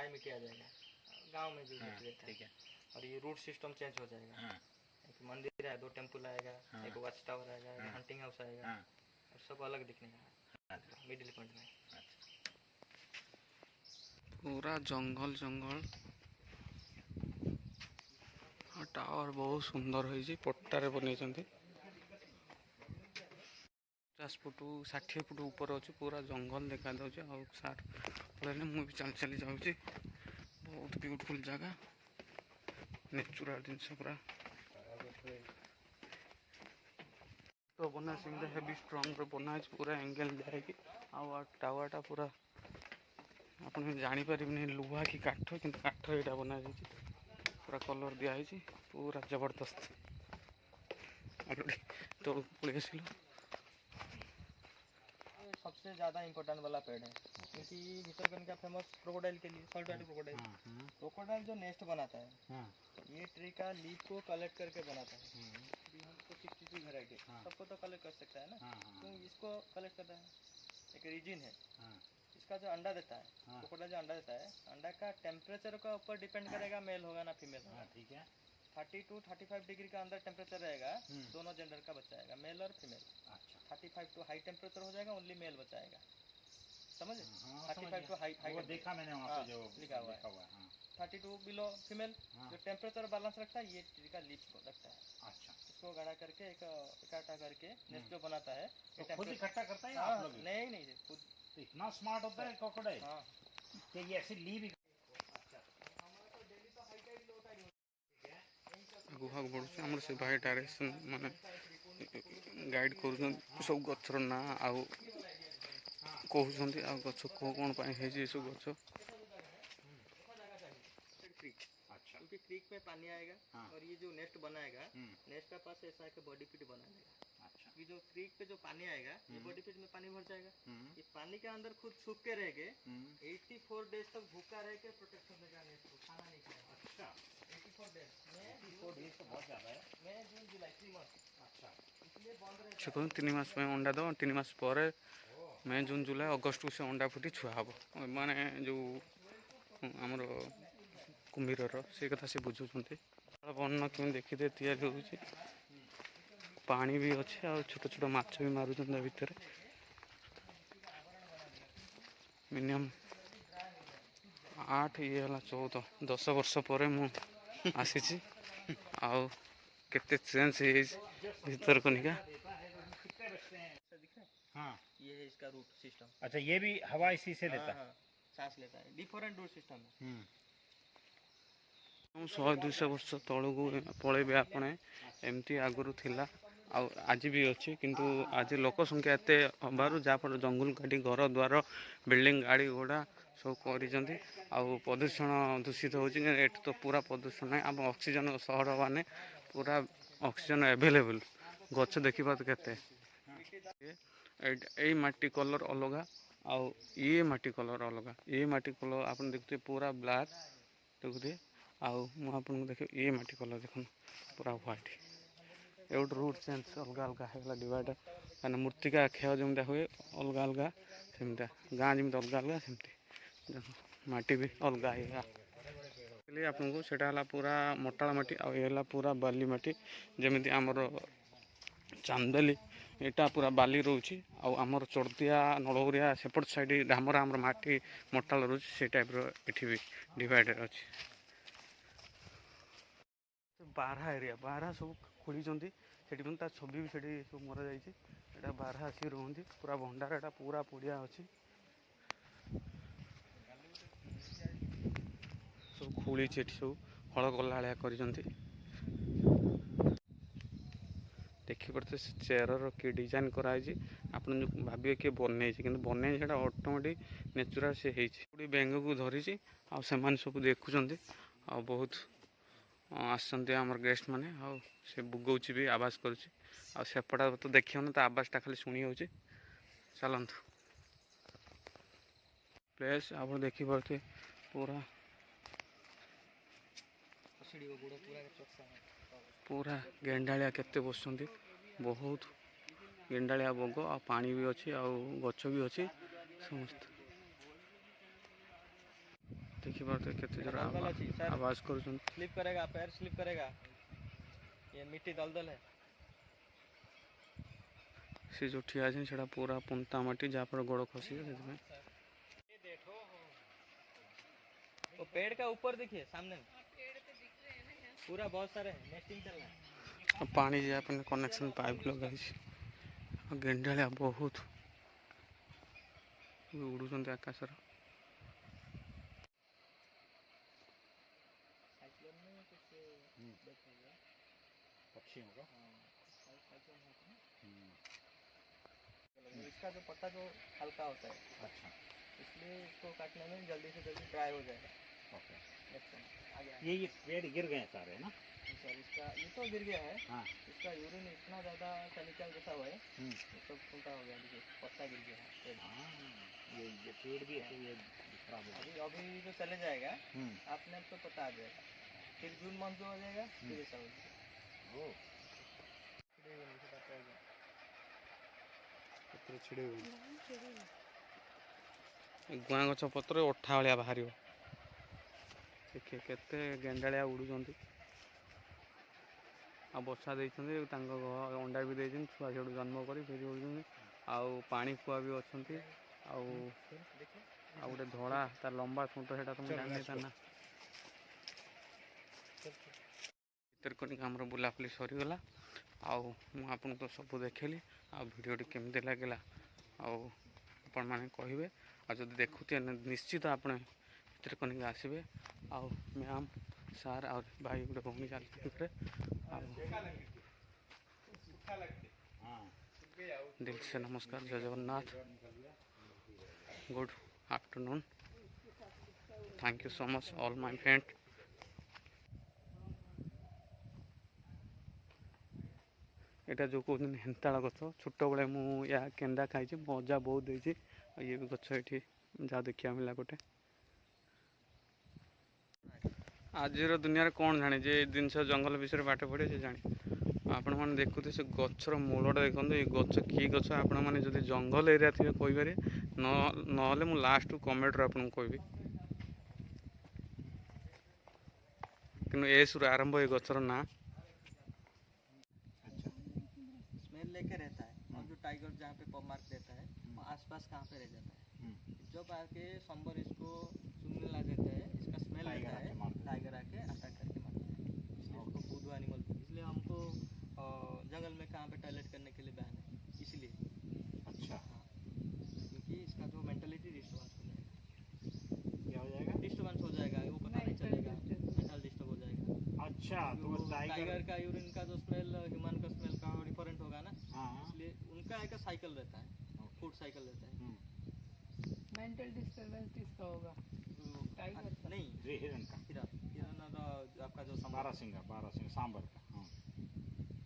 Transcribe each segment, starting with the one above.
Dry मिट्टी आ जाएगा, गांव में भी मिट्टी रहता है। ठीक है। और ये रूट सिस्टम चेंज हो जाएगा। एक मंदिर है, 2 टेम्पल आएगा, एक वॉच टावर आएगा, एक हंटिंग हाउस आएगा, और सब अलग दिखने का मिडिल पॉइंट में। पूरा जंगल जंगल टावर बहुत सुंदर होइछि, पट्टारे बनेइछन्ति। 50 फुट 60 फुट ऊपर अच्छे, पूरा जंगल देखा दौचे। आ सार पड़े मुझे चल चली जाऊँगी। बहुत ब्यूटीफुल जगह, नेचुरल जिनस पूरा तो बना सिंह हेवी स्ट्रंग बना पूरा एंगल दिखाई। आ टावरटा पूरा आप जापर लुहा कि काठ, कि काठ यहाँ बना पूरा कलर दिखाई, पूरा जबरदस्त। तो पड़े आसिल सबसे ज़्यादा इम्पोर्टेंट वाला पेड़ है, क्योंकि भितरकनिका फेमस क्रोकोडाइल के लिए, सॉल्ट वाटर क्रोकोडाइल। क्रोकोडाइल जो नेस्ट बनाता है, ये ट्री का लीफ को कलेक्ट करके बनाता है। हमको 62 वेराइटी सबको तो कलेक्ट कर सकता है ना, तो इसको कलेक्ट करता है। एक रीजन है इसका जो अंडा देता है, क्रोकोडाइल जो अंडा देता है, अंडा का टेम्परेचर का ऊपर डिपेंड करेगा मेल होगा ना फीमेल होगा। ठीक है। 30 to 35 डिग्री का अंदर टेम्परेचर रहेगा, दोनों जेंडर का बच्चा आएगा, मेल और फीमेल। 35 टू हाई टेम्परेचर हो जाएगा, ओनली मेल बच्चा आएगा। समझ? 35 टू हाई वो देखा मैंने वहाँ पे जो लिखा हुआ है। 32 बिलो फीमेल। जो टेम्परेचर बैलेंस रखता है, ये ट्री का लीफ को रखता है। अच्छा। इसको गाढ़ा करके इकट्ठा करके नेस्ट जो बनाता है, तो खुद इकट्ठा करता है आप लोग? नहीं खुद। तो इतना स्मार्ट होता है क्रोकोडाइल कि ये ऐसी लीव। गुहा बढ़ुचे आम से भाई डायरेक्शन माने गाइड कर सब गचर ना आउ कहते आ गच कौन सब गच। क्योंकि क्रीक में पानी आएगा, और ये जो नेस्ट बनाएगा, नेस्ट का पास ऐसा एक बॉडी पिट बना देगा। अच्छा। ये जो क्रीक पे जो पानी आएगा, ये बॉडी पिट में पानी भर जाएगा। ये पानी के अंदर खुद छुप के रहेंगे, 84 डेज तक भूखा रह के प्रोटेक्शन देगा नेस्ट को, खाना नहीं खाएगा। अच्छा। 84 डेज तो बहुत ज़्यादा है। मई जून जुलाई 3 मंथ। अच्छा। इसलिए बंद रहेगा। 3 मास में अंडा दो, 3 मास पर मई जून जुलाई अगस्त से अंडा फुटी छुआ हम माने जो आमर कुम्भीर से कथा से बुझुंट बन केमी देखिए तैयारी हो पानी भी अच्छे आ छोट छोट माछ भी मारुंट भितर मिनिमम 8 ये 14 10 वर्ष पर मु आसी आउ केते चेंज भीतर कनिका। हाँ, ये है इसका रूट सिस्टम। अच्छा, ये भी हवा इसी से लेता है? सांस लेता है। डिफरेंट रूट सिस्टम है। 100-200 वर्ष तलू पलैबे आपने एमती आगुरी थिला आज भी अच्छी, किंतु आज लोक संख्या एत हबार जहाँफल जंगल काटी घर द्वार बिल्डिंग गाड़ी घोड़ा सब कर प्रदूषण दूषित हो तो पूरा प्रदूषण है। आम ऑक्सीजन सहर माने पूरा ऑक्सीजन एवेलेबल गच देखा केते ये माटी कलर अलग आउ ये माटी कलर अलग। ये माटी कलर आप देखते पूरा ब्लैक देखते आपको देख ये माटी कलर देख पूरा व्हाइट। ये गोटे रूट चेंज अलग अलग होगा डिवाइड कहना मूर्तिका क्षय जमी हुए अलग अलग सेमती गाँ जमी अलग अलग सेमती माटी भी अलग है। आपको सेटा पूरा मोटाल माटी आ पूरा बाली माटी जमी आमर चांदेली यहाँ पूरा बाली रोचे आमर चौड़दिया नलगुरिया सेपट साइड धामरा आमर माटी मोटाल रोचे से टाइप रि भी डिवाइडेड अच्छे। बारहा एरिया बारहा सब खोली छवि भी सब मरा जा बारहा आसिक रुहति पूरा भंडार एटा पूरा पड़िया अच्छी सब खोली सब हल गला भाया कर देखिपे से चेयर कि डिजाइन कराई आप भावे किए बनई कि बनई से ऑटोमेटिक नेचुराल से होती बेंग को धरी सब देखुं आ बहुत आमर गेस्ट माने से बुगौची भी आवाज करुच्ची सेपटा तो देखिए तो आवाजटा खाली शुणी हो चलतु प्लेस आप देखिपे पूरा पूरा गेंडालिया केते बसुंदी बहुत गेंडालिया बग आ पानी भी अच्छी आ गछ भी अच्छी समस्त देखी पाते केते जोर दलदल अछि सर, आवाज करूछन। स्लिप करेगा, पैर स्लिप करेगा, ये मिट्टी दलदल है। से जो ठिया छै सेटा पूरा पुंता माटी जहाँ पर गोड़ खसी है सेमे। ये देखो वो पेड़ का ऊपर देखिए सामने में, पूरा बहुत सारे हैं, नेस्टिंग चल रहा है। पानी जे अपन कनेक्शन पाइप लगाई छै। गेंडालिया बहुत उड़ुचंती आकाशर। साइक्लोन में कुछ देखोगे पक्षियों का। साइक्लोन होता है, इसका जो पत्ता जो हल्का होता है, अच्छा, इसलिए इसको काटने में जल्दी से जल्दी ड्राई हो जाएगा। ओके। आगे ये पेड़ गिर गए सारे ना? सर इसका ये तो गिर गया है। हाँ। इसका यूरिन इतना ज़्यादा केमिकल जैसा हुआ है, हम्म। ये सब फूटा हो गया, देखिए पत्ता गिर गया है पेड़। हाँ, ये पेड़ भी है, ये खराब हो गया। अभी अभी जो चले जाएगा हम्म। आपने अब तो पता आ जाएगा, फिर जून मंथ जो हो जाएगा फिर ऐसा हो जाएगा। ओ, छिड़ेगा नहीं, सीधा पड़ेगा। पत्र छिड़े हुए गुआ गछ पत्र अठा भाया बाहर। देखिए केते गेंडालिया उड़ुचंती। आ बसा देइछंती, अंडा भी देइछन, छुआ छेड़ू जन्म करी फेरी उड़ुचंती। आउ पानी कुआ भी अछंती। आउ आ गोटे धड़ा तार लंबा ठुंट सेटा तुम जानि ता ना। भितरकनिका हमर बुलाफुली सरीगला। आउ मु आपन तो सब देखेली। आ वीडियोटी केमती लगिला आउ आपण माने कहिबे। आ जदि देखुते निश्चित आपने भितरकनिका आसबे। आउ मैम सार और भाई गोटे भौणी चलते दिल से नमस्कार, जय Jagannath, good afternoon, thank you so much all my friend. एटा जो कहते हेन्ताड़ गछ, छोट बड़े मु या केंदा खाई, मजा बहुत देती। ये भी गछ ये जहाँ देखा मिला गोटे। आज दुनिया कौन जाने जे जिनस जंगल विषय पाठ पढ़े से जाने। आपण मैंने देखुते से गचर मूलटा देखते, ये गच कि गच आपण मैंने जब जंगल एरिया थे कहीपर ना मु लास्ट कमेंट आपको कहबी कि एस रु आरंभ ये गचर ना। स्मेल लेके रहता है, और जो टाइगर जहाँ पे पब मार्क देता है वो आसपास कहाँ पे रह जाता है। जब आके सांबर इसको चुनने लग जाता है, इसका स्मेल लेता है, टाइगर आके अटैक करके मारता है। इसलिए इसको फूड एनिमल, इसलिए हमको जंगल में कहाँ पे टॉयलेट करने के लिए बैन है, इसलिए। अच्छा। हाँ, क्योंकि इसका जो मेंटलिटी डिस्टर्बेंस हो जाएगा। क्या हो जाएगा? डिस्टर्बेंस हो जाएगा, वो पता नहीं चलेगा, मेंटल डिस्टर्ब हो जाएगा। अच्छा, तो टाइगर का यूरिन का जो स्मेल ह्यूमन का स्मेल का डिफरेंट होगा ना, हाँ। इसलिए उनका एक साइकिल रहता है, फूड साइकिल रहता है। मेंटल डिस्टरबेंस किसका होगा? टाइगर का? नहीं, हिरन का, हिरन और आपका जो बारहसिंगा सांबर का। हाँ।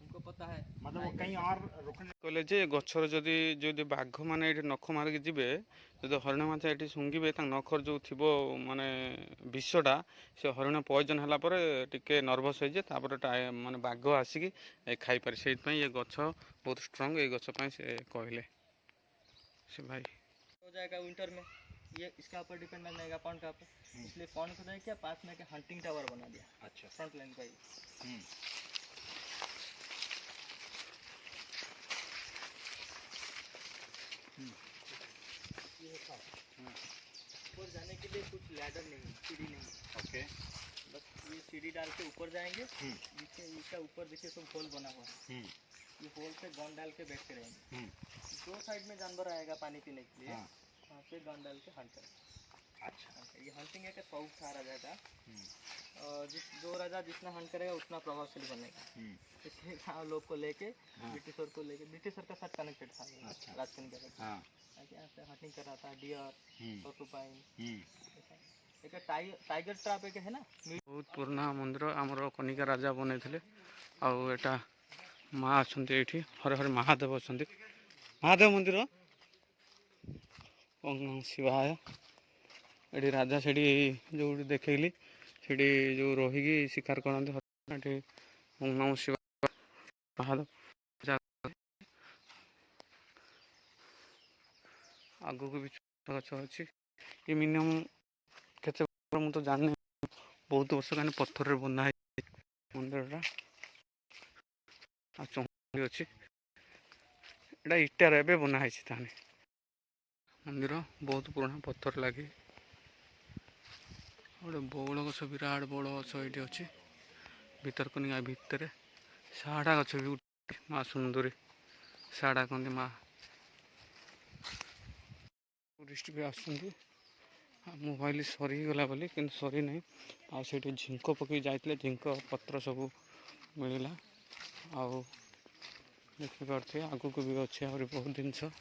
उनको पता है, मतलब वो कहीं और रुकने कहले जे गछर जदि जदि बाघ माने ये नख मारिक जी जब हरिण माछा ये शुंघे नखर जो थी माने विषटा से हरिण पॉइजन है टिके नर्भस हो जाए माने बाघ आसिक खाई पारे से ये गछ बहुत स्ट्रॉन्ग ये गछ से कहले से भाई हो जाएगा विंटर में। ये इसका ऊपर डिपेंड नहीं रहेगा पॉन्ड का ऊपर, इसलिए पॉन्ड को क्या पास में हंटिंग टावर बना दिया। अच्छा। फ्रंट लाइन का ही। ऊपर जाने के लिए कुछ लैडर नहीं, सीढ़ी नहीं। ओके। बस ये सीढ़ी डाल के ऊपर जाएंगे। नीचे इसका ऊपर देखिए सब होल बना हुआ है, ये होल से गन डाल के बैठते रहेंगे। दो साइड में जानवर आएगा पानी पीने के लिए, वहाँ से गन डाल के हंट करेंगे। अच्छा, ये हंटिंग है कि सॉफ्ट था राजा का। जो राजा जितना हंट करेगा उतना प्रभावशाली बनेगा। इसलिए गाँव लोग को लेके ब्रिटिशर को लेके, ब्रिटिशर का साथ कनेक्टेड था राजकनिका का। यहाँ से हंटिंग कर रहा था डियर, पोर्कुपाइन। एक टाइगर ट्रैप एक है ना। बहुत पुराना मंदिर आमर कनिका राजा बने थे। आटा माँ अच्छा ये हरे हरे महादेव अच्छा, महादेव मंदिर ओम नमः शिवाय। ये राजा से जो देखली से जो रही शिकार करते ओम नमः शिवाय महादेव। आगू को भी गच अच्छी, ये मिनिमम ମୁଁ ତ ଜାଣିନି, ବହୁତ ବର୍ଷ କାହିଁକି ପଥରରେ ବନା ହେଇଛି ମନ୍ଦିରଟା। ଆଉ ଚଉଁରୀ ଅଛି, ଏଇଟା ଇଟାର ଏବେ ବନା ହେଇଛି ତାହେଲେ। ମନ୍ଦିର ବହୁତ ପୁରୁଣା, ପଥର ଲାଗି। ଗୋଟେ ବଉଳ ଗଛ, ବିରାଟ ବଉଳ ଗଛ ଏଇଠି ଅଛି ଭିତରକନିକା ଭିତରେ। ଶାହାଡ଼ା ଗଛ ବି ମା ସୁନ୍ଦରୀ ଶାହାଡ଼ା କହନ୍ତି ମା। ଟୁରିଷ୍ଟ ବି ଆସୁଛନ୍ତି। ମୁଁ ଭାବିଲି ସରିଗଲା ବୋଲି, କିନ୍ତୁ ସରି ନାହିଁ। ଆଉ ସେଇଠି ଝିଙ୍କ ପକେଇ ଯାଇଥିଲେ, ଝିଙ୍କ ପତ୍ର ସବୁ ମିଳିଲା। ଆଉ ଦେଖିପାରୁଥିବେ ଆଗକୁ ବି ଅଛି ଆହୁରି ବହୁତ ଜିନିଷ।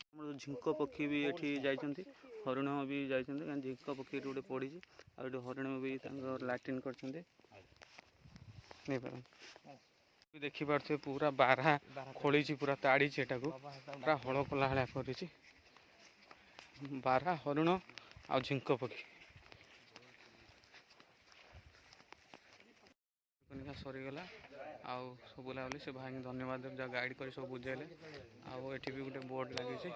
ଆମର ଝିଙ୍କ ପକ୍ଷୀ ବି ଏଠି ଯାଇଛନ୍ତି, ହରିଣ ବି ଯାଇଛନ୍ତି। କାରଣ ଝିଙ୍କ ପକ୍ଷୀ ଏଠି ଗୋଟେ ପଡ଼ିଛି, ଆଉ ଏଠି ହରିଣ ବି ତାଙ୍କର ଲାଟ୍ରିନ୍ କରିଛନ୍ତି। ଦେଖିପାରୁଥିବେ ପୁରା ବାରହା ଖୋଳିଛି, ପୁରା ତାଡ଼ିଛି ଏଟାକୁ, ପୁରା ହଳ କଲା ଭଳିଆ କରିଛି। ବାରହା, ହରିଣ ଆଉ ଝିଙ୍କ ପକ୍ଷୀ। ସରିଗଲା ଆଉ ସବୁ ବୁଲାବୁଲି, ସେ ଭାଇଙ୍କୁ ଧନ୍ୟବାଦ ଯାହା ଗାଇଡ଼ କରି ସବୁ ବୁଝେଇଲେ। ଆଉ ଏଠି ବି ଗୋଟେ ବୋର୍ଡ଼ ଲାଗିଛି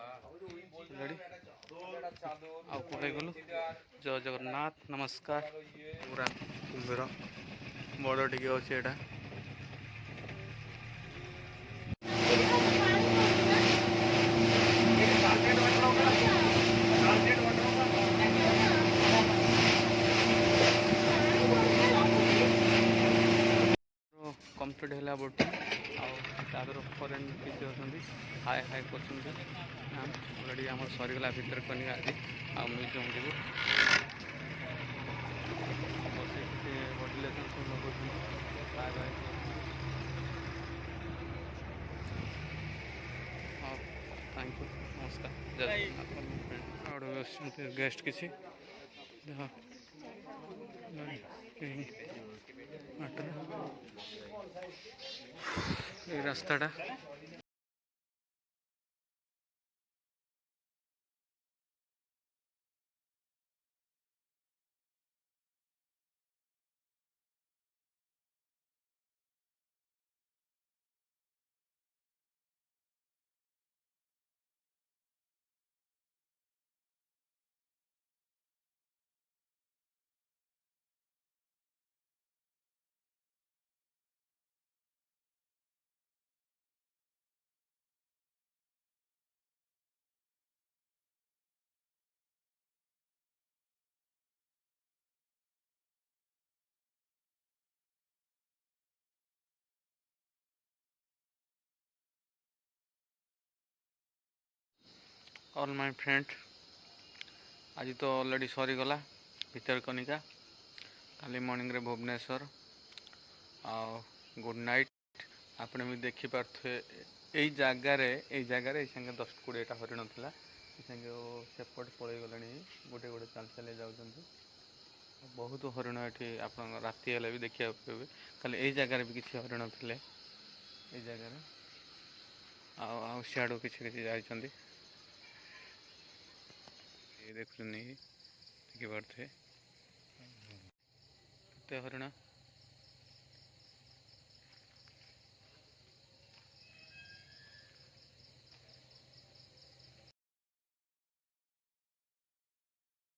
ଆଉ ପଳେଇ ଗଲୁ। ଜୟ ଜଗନ୍ନାଥ, ନମସ୍କାର। ପୁରା କୁମ୍ଭୀର ବଡ଼ ଟିକେ ଅଛି ଏଇଟା। କମ୍ପ୍ଲିଟ୍ ହେଲା ବୋଟିଂ। ଆଉ ତାପରେ ଫରେନ୍ କିଛି ଅଛନ୍ତି, ହାଏ ହାଏ କରୁଛନ୍ତି। ଅଲରେଡ଼ି ଆମର ସରିଗଲା ଭିତରକନିକା ଆଜି। ଆଉ ମ୍ୟୁଜିୟମ୍ ଯିବୁ, ବସିକି ବଡି ଲେସନ୍ ସବୁ ଲଗାଉଛନ୍ତି, ହାଏ ହାଏ କରୁଛନ୍ତି। ହଉ, ଥ୍ୟାଙ୍କ ୟୁ, ନମସ୍କାର, ଜୟ ଜଗନ୍ନାଥ। ଆଉ ଗୋଟେ ଆସୁଛନ୍ତି ଗେଷ୍ଟ କିଛି, এই রাস্তাটা ଅଲ୍ ମାଇ ଫ୍ରେଣ୍ଡ, ଆଜି ତ ଅଲରେଡ଼ି ସରିଗଲା ଭିତରକନିକା। କାଲି ମର୍ଣ୍ଣିଂରେ ଭୁବନେଶ୍ୱର। ଆଉ ଗୁଡ଼୍ ନାଇଟ୍। ଆପଣ ବି ଦେଖିପାରୁଥିବେ ଏଇ ଜାଗାରେ ଏଇ ସାଙ୍ଗେ 10-20ଟା ହରିଣ ଥିଲା। ଏ ସାଙ୍ଗେ ସେପଟେ ପଳେଇ ଗଲେଣି, ଗୋଟେ ଚାଲି ଚାଲି ଯାଉଛନ୍ତି। ବହୁତ ହରିଣ ଏଠି ଆପଣଙ୍କ ରାତି ହେଲେ ବି ଦେଖିବାକୁ ପାଇବେ। ଖାଲି ଏଇ ଜାଗାରେ ବି କିଛି ହରିଣ ଥିଲେ ଏଇ ଜାଗାରେ। ଆଉ ସିଆଡ଼ୁ କିଛି ଯାଇଛନ୍ତି। ଦେଖୁଛନ୍ତି, ଦେଖିପାରୁଥିବେ କେତେ ହରିଣ।